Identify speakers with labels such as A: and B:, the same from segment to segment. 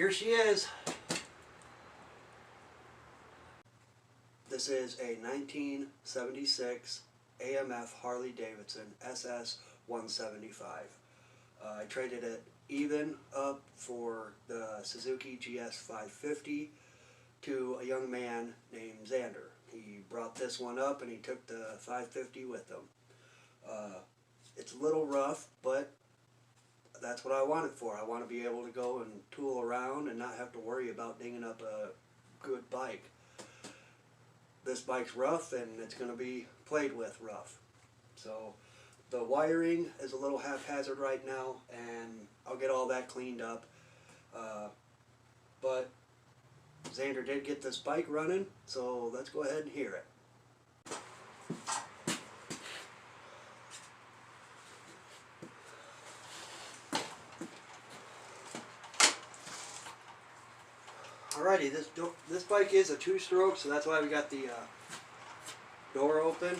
A: Here she is. This is a 1976 AMF Harley-Davidson SS 175. I traded it even up for the Suzuki GS 550 to a young man named Xander. He brought this one up and he took the 550 with him. It's a little rough, but that's what I want it for. I want to be able to go and tool around and not have to worry about dinging up a good bike. This bike's rough and it's going to be played with rough. So the wiring is a little haphazard right now, and I'll get all that cleaned up. But Xander did get this bike running, so let's go ahead and hear it. Alrighty, this bike is a two-stroke, so that's why we got the door open.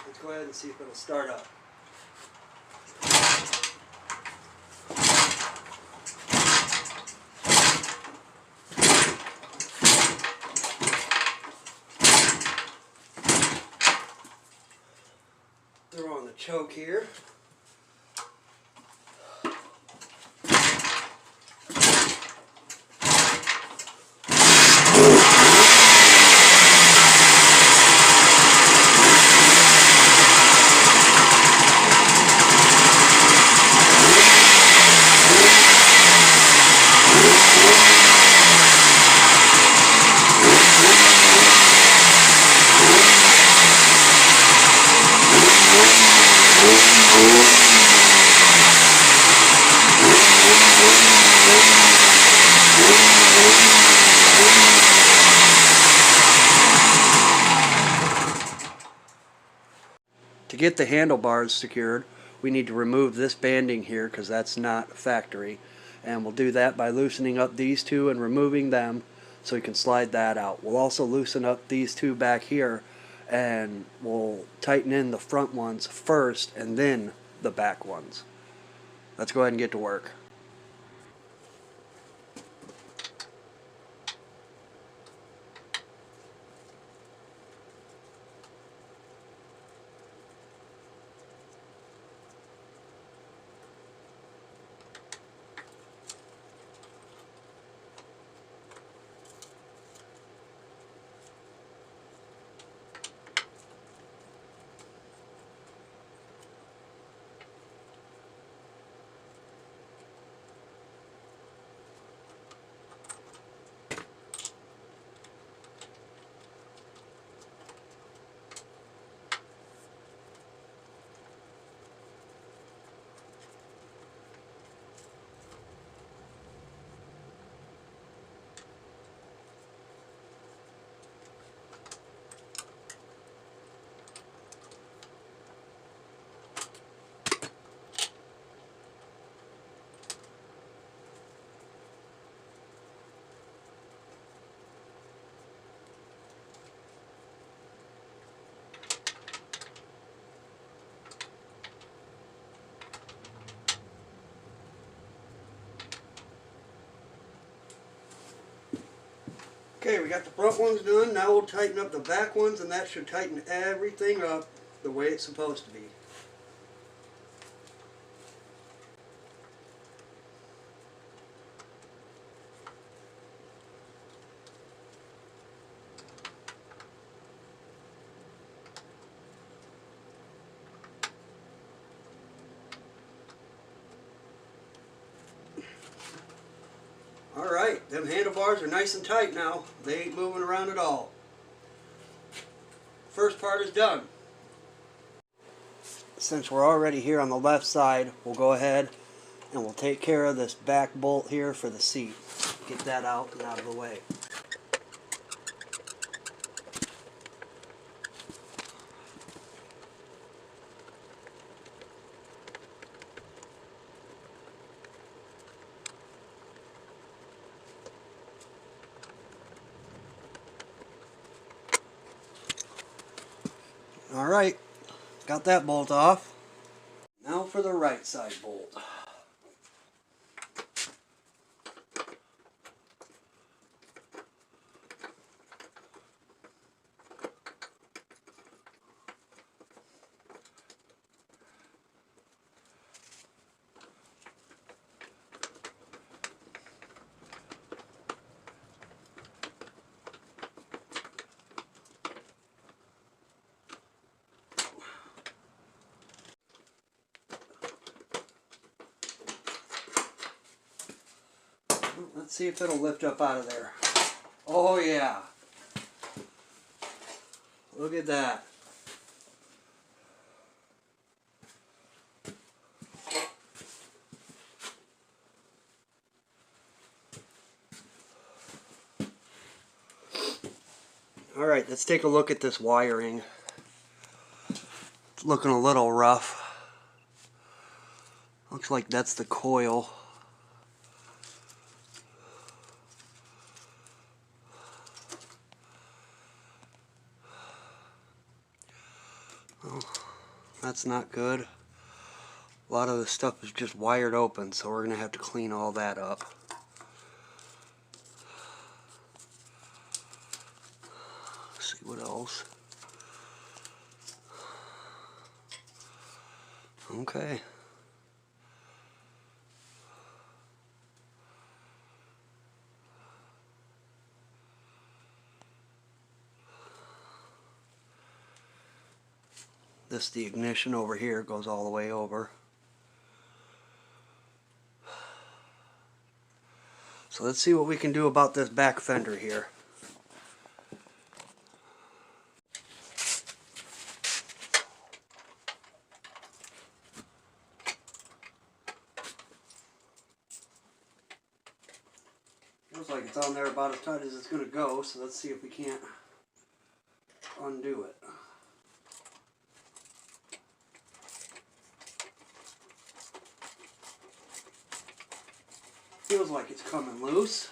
A: Let's go ahead and see if it'll start up. Throw on the choke here. To get the handlebars secured, we need to remove this banding here because that's not factory. And we'll do that by loosening up these two and removing them so we can slide that out. We'll also loosen up these two back here and we'll tighten in the front ones first and then the back ones. Let's go ahead and get to work. Okay, we got the front ones done. Now we'll tighten up the back ones, and that should tighten everything up the way it's supposed to be. Alright, them handlebars are nice and tight now. They ain't moving around at all. First part is done. Since we're already here on the left side, we'll go ahead and we'll take care of this back bolt here for the seat. Get that out and out of the way. Alright, got that bolt off. Now for the right side bolt. Let's see if it'll lift up out of there. Oh yeah. Look at that. Alright, let's take a look at this wiring. It's looking a little rough. Looks like that's the coil. Oh, that's not good. A lot of the stuff is just wired open, so we're going to have to clean all that up. Let's see what else. Okay. The ignition over here goes all the way over. So let's see what we can do about this back fender here. Looks like it's on there about as tight as it's going to go, so let's see if we can't undo it. Feels like it's coming loose.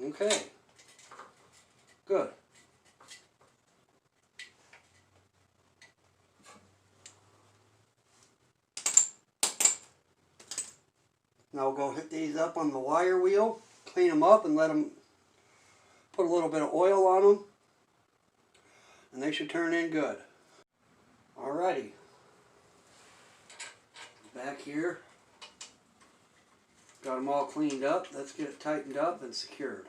A: Okay. Good. Now we'll go hit these up on the wire wheel, clean them up, and let them put a little bit of oil on them, and they should turn in good. Alrighty. Back here. Got them all cleaned up. Let's get it tightened up and secured.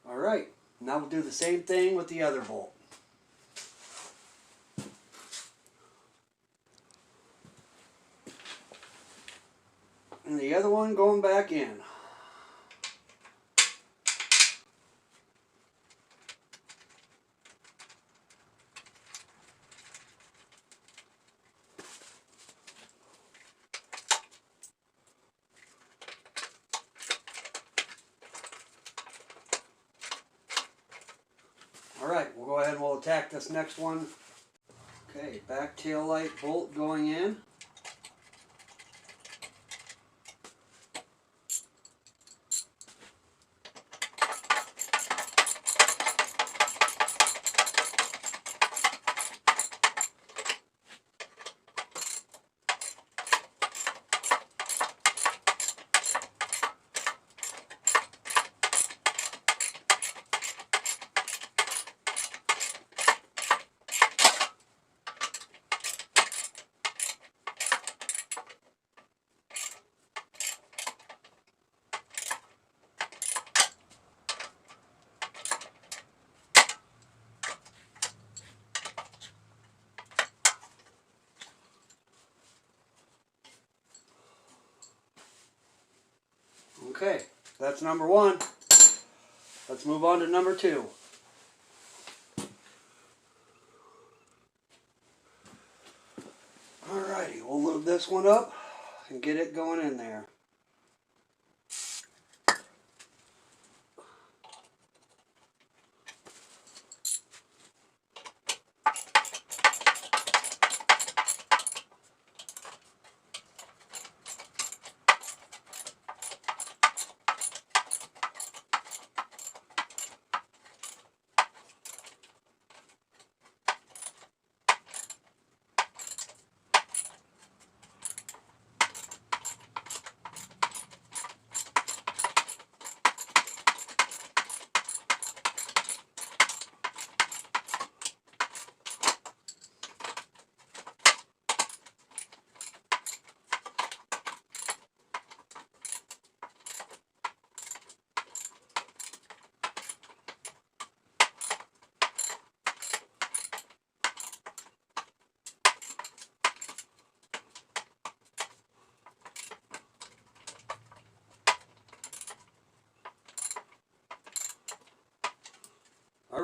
A: Alright, now we'll do the same thing with the other bolt. And the other one going back in. Alright, we'll go ahead and we'll attack this next one. Okay, back tail light bolt going in. Okay, that's number one. Let's move on to number two. Alrighty, we'll load this one up and get it going in there.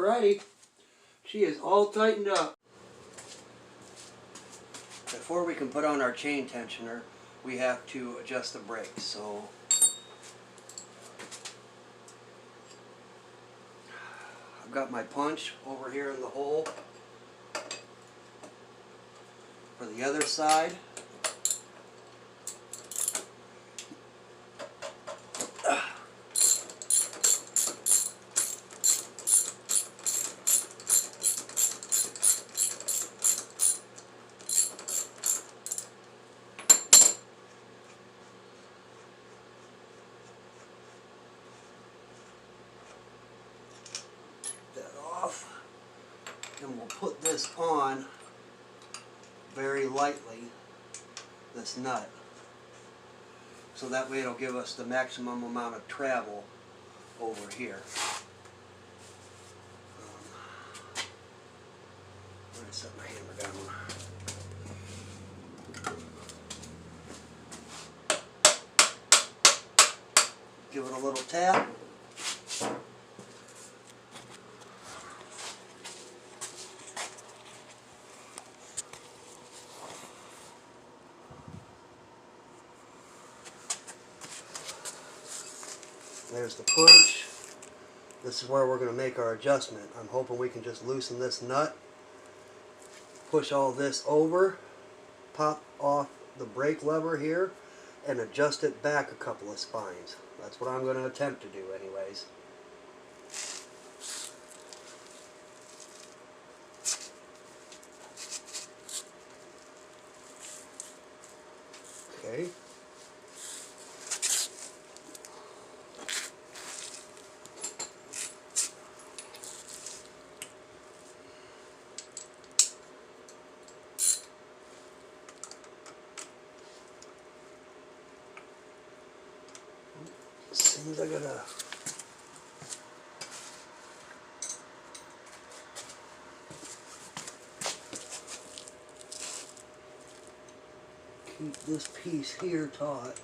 A: Alrighty, she is all tightened up. Before we can put on our chain tensioner, we have to adjust the brakes. So I've got my punch over here in the hole for the other side. That off, and we'll put this on very lightly, this nut, so that way it'll give us the maximum amount of travel over here. I'm going to set my hammer down. Give it a little tap. There's the punch. This is where we're going to make our adjustment. I'm hoping we can just loosen this nut, push all this over, pop off the brake lever here, and adjust it back a couple of spines. That's what I'm going to attempt to do anyways. Okay. Seems I gotta keep this piece here taut.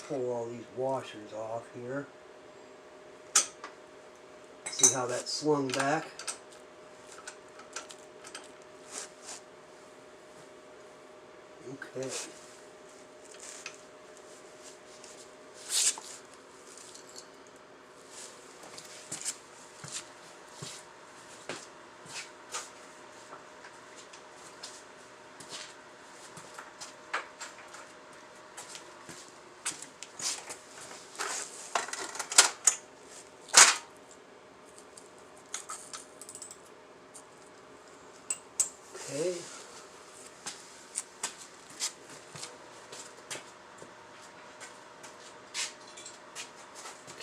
A: Pull all these washers off here. See how that slung back? Okay. Okay.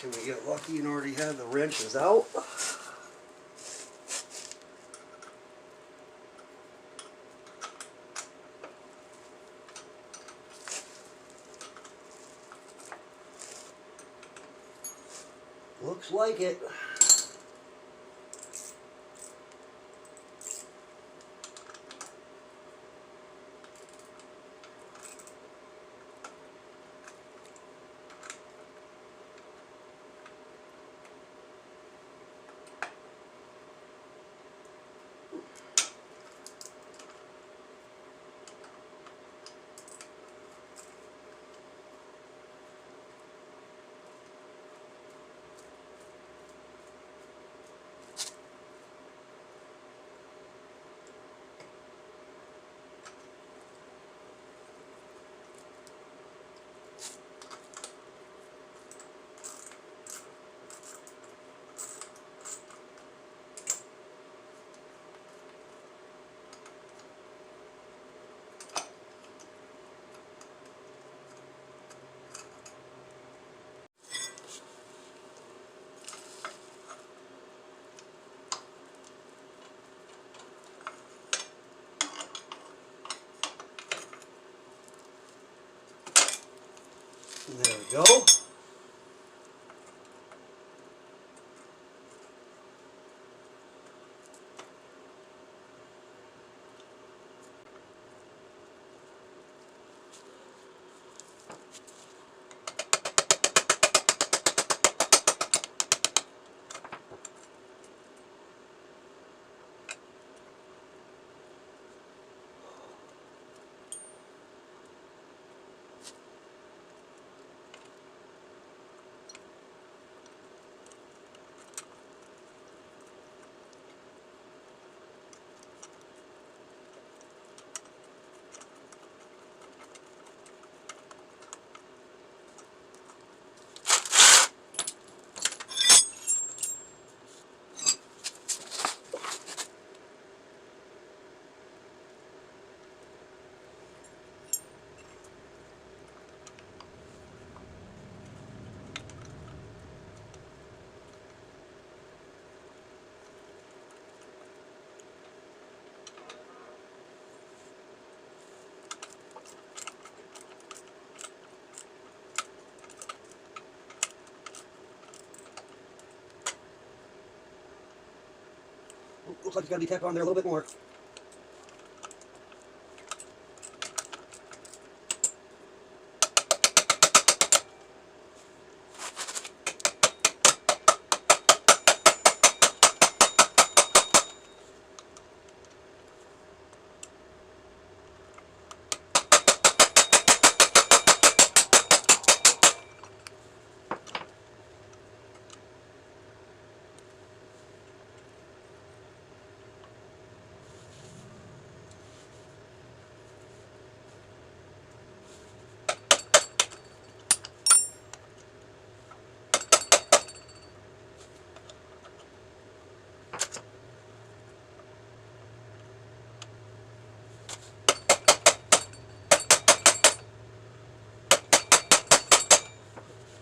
A: Can we get lucky and already have the wrenches out? Looks like it. There we go. Looks like it's got to be tacked on there a little bit more.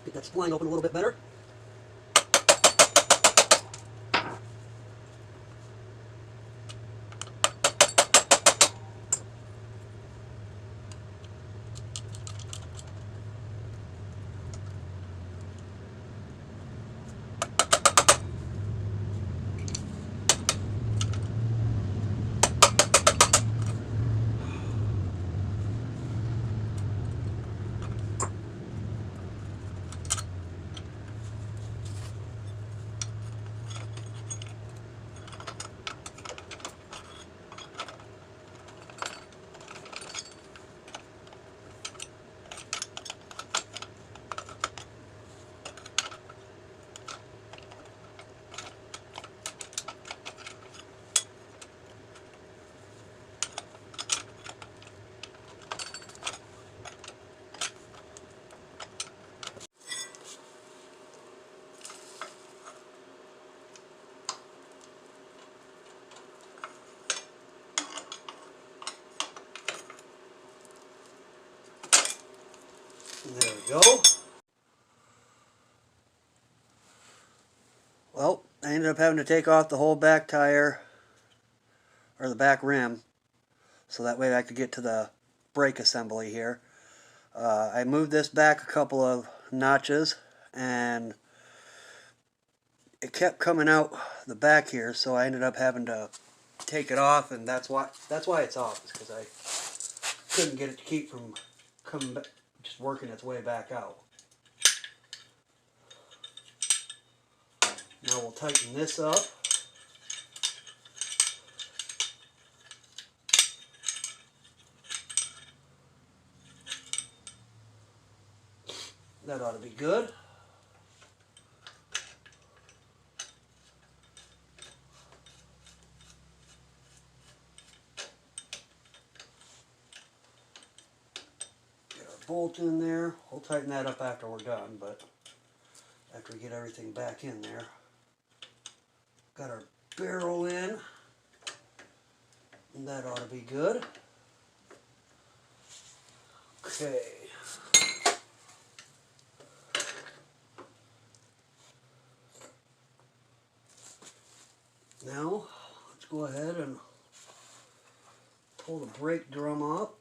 A: Get that spline open a little bit better. There we go. Well, I ended up having to take off the whole back tire, or the back rim, so that way I could get to the brake assembly here. I moved this back a couple of notches, and it kept coming out the back here, so I ended up having to take it off, and that's why it's off, is because I couldn't get it to keep from coming back, just working its way back out. Now we'll tighten this up. That ought to be good. Get our bolt in there. We'll tighten that up after we're done, but after we get everything back in there. Got our barrel in, and that ought to be good. Okay. Now, let's go ahead and pull the brake drum up.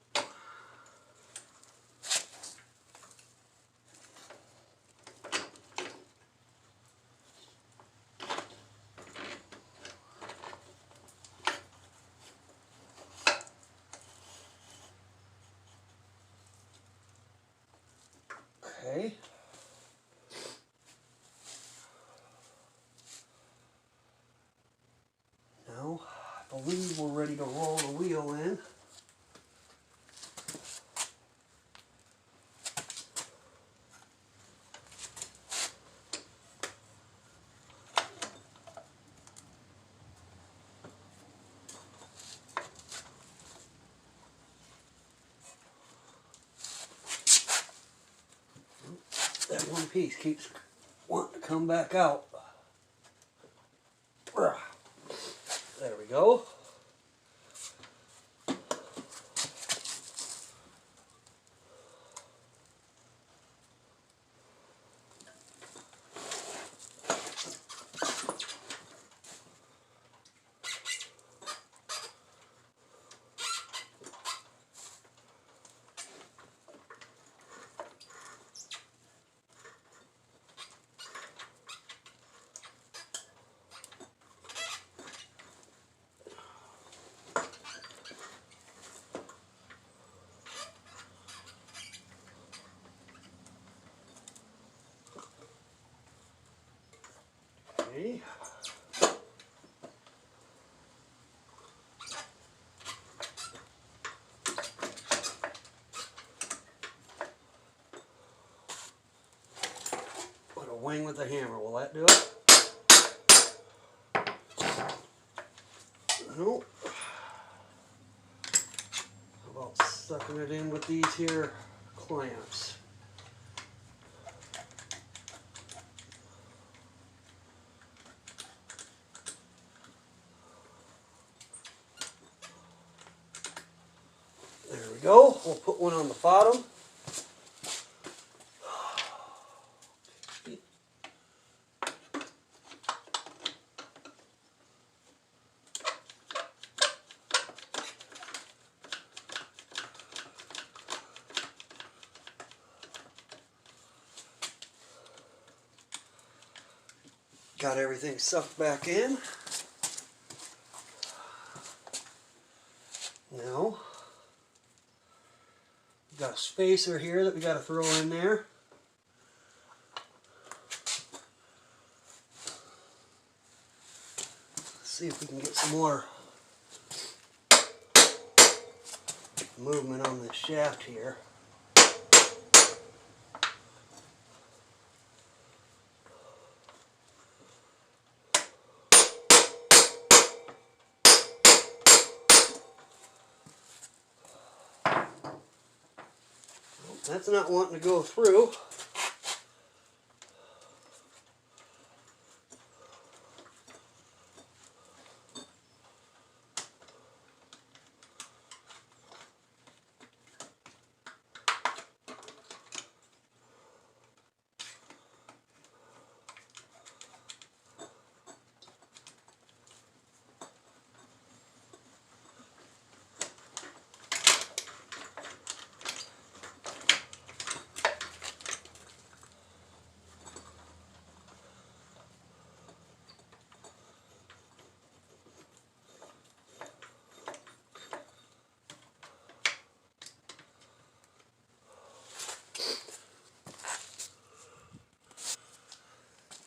A: Okay. Now, I believe we're ready to roll the wheel in. That one piece keeps wanting to come back out. There we go. Okay. Put a wing with a hammer. Will that do it? Nope. How about sucking it in with these here clamps? There we go. We'll put one on the bottom. Got everything sucked back in. Now, we've got a spacer here that we got to throw in there. Let's see if we can get some more movement on this shaft here. That's not wanting to go through.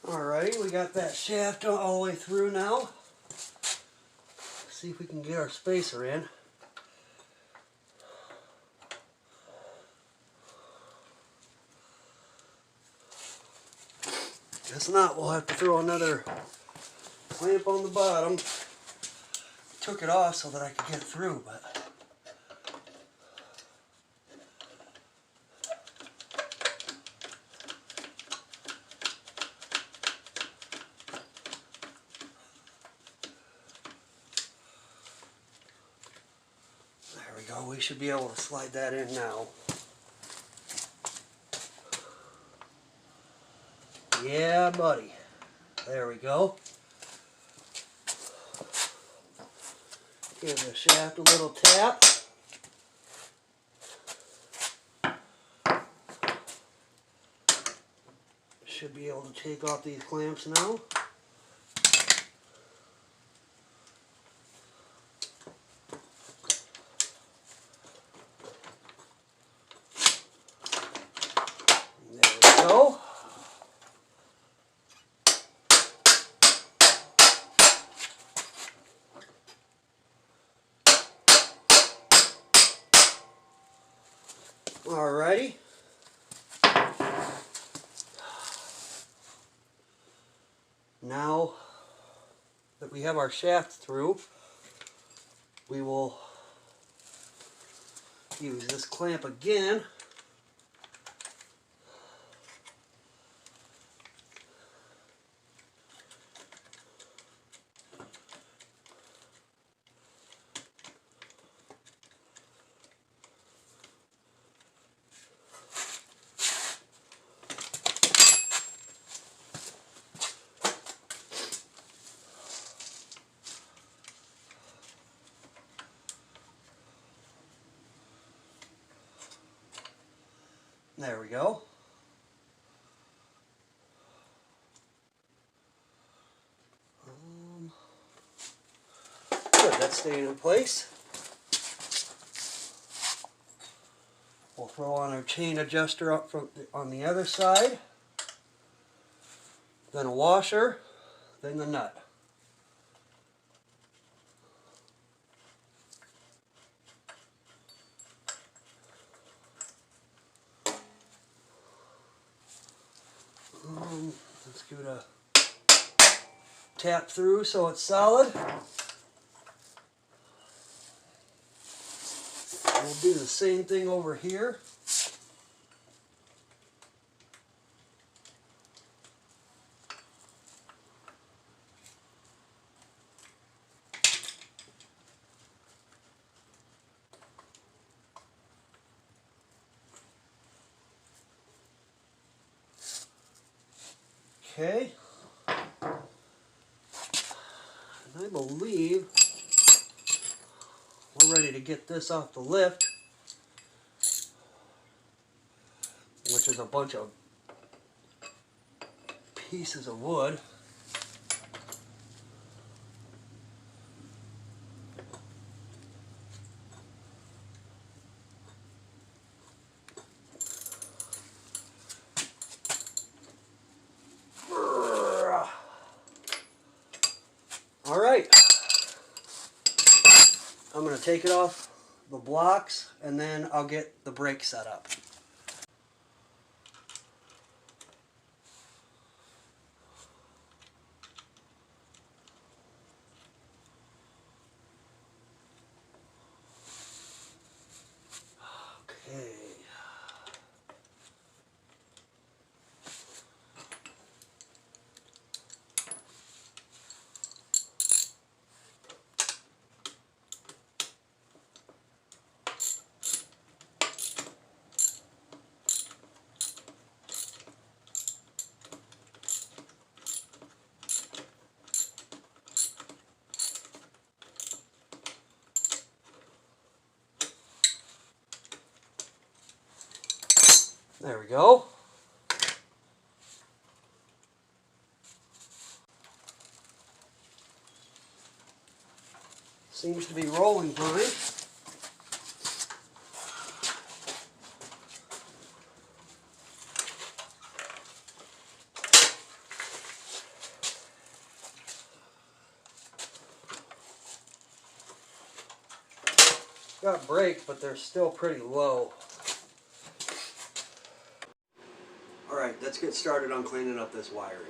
A: Alrighty, we got that shaft all the way through now. Let's see if we can get our spacer in. Guess not, we'll have to throw another clamp on the bottom. Took it off so that I could get through, but there we go. We should be able to slide that in now. Yeah, buddy. There we go. Give the shaft a little tap. Should be able to take off these clamps now. There we Alrighty. Now that we have our shaft through, we will use this clamp again. There we go. Good, that's staying in place. We'll throw on our chain adjuster up from on the other side, then a washer, then the nut. Let's give it a tap through so it's solid. We'll do the same thing over here. Okay. And I believe we're ready to get this off the lift, which is a bunch of pieces of wood. All right, I'm going to take it off the blocks and then I'll get the brake set up. Okay. There we go. Seems to be rolling fine. Got brakes, but they're still pretty low. Alright, let's get started on cleaning up this wiring.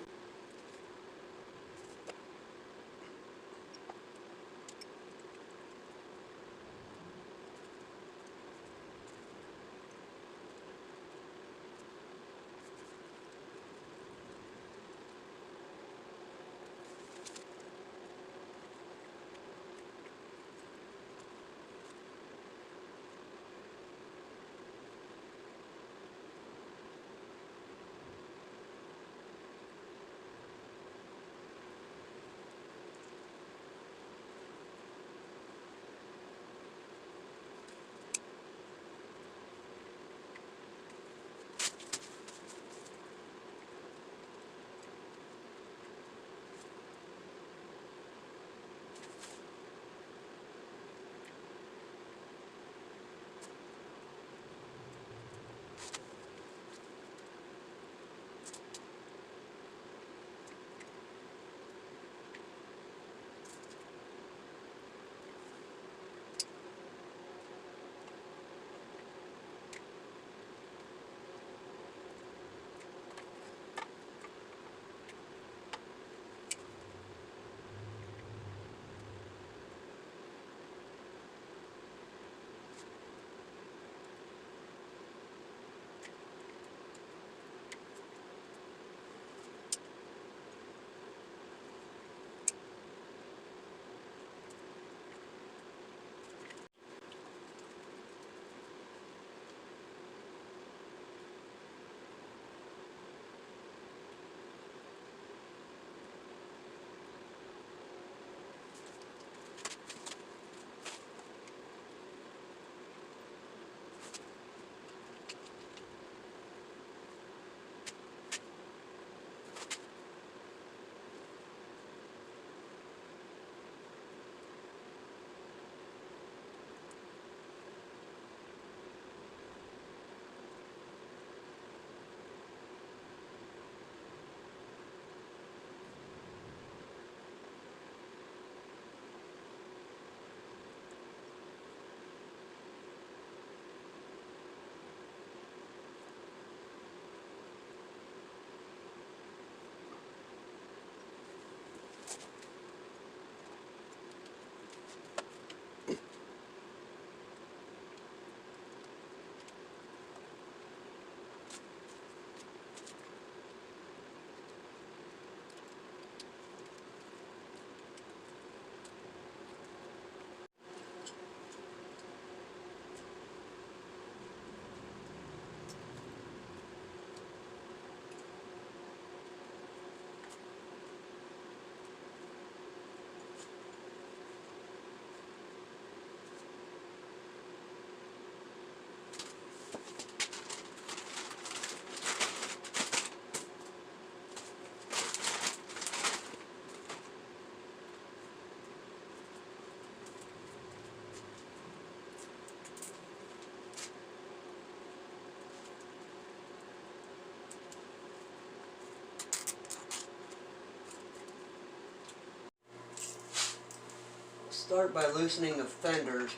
A: Start by loosening the fenders.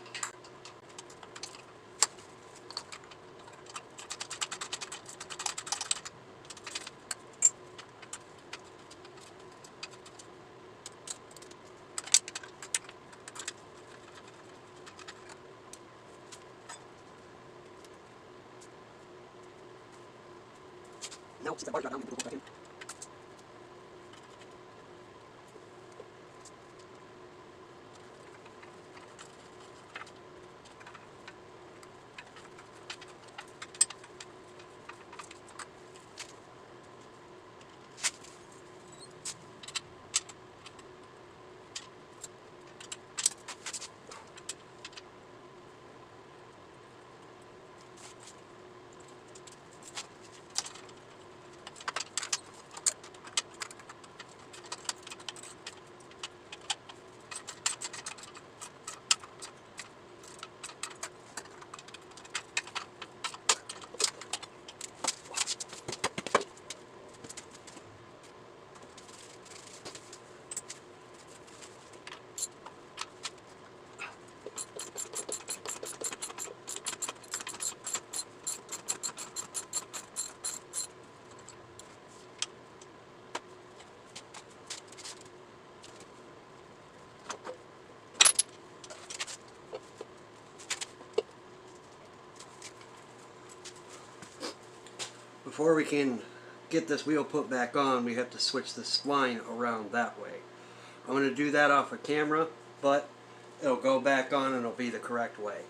A: Now, since the bar's got down, we can put it back in. Before we can get this wheel put back on, we have to switch the spline around that way. I'm going to do that off of camera, but it'll go back on and it'll be the correct way.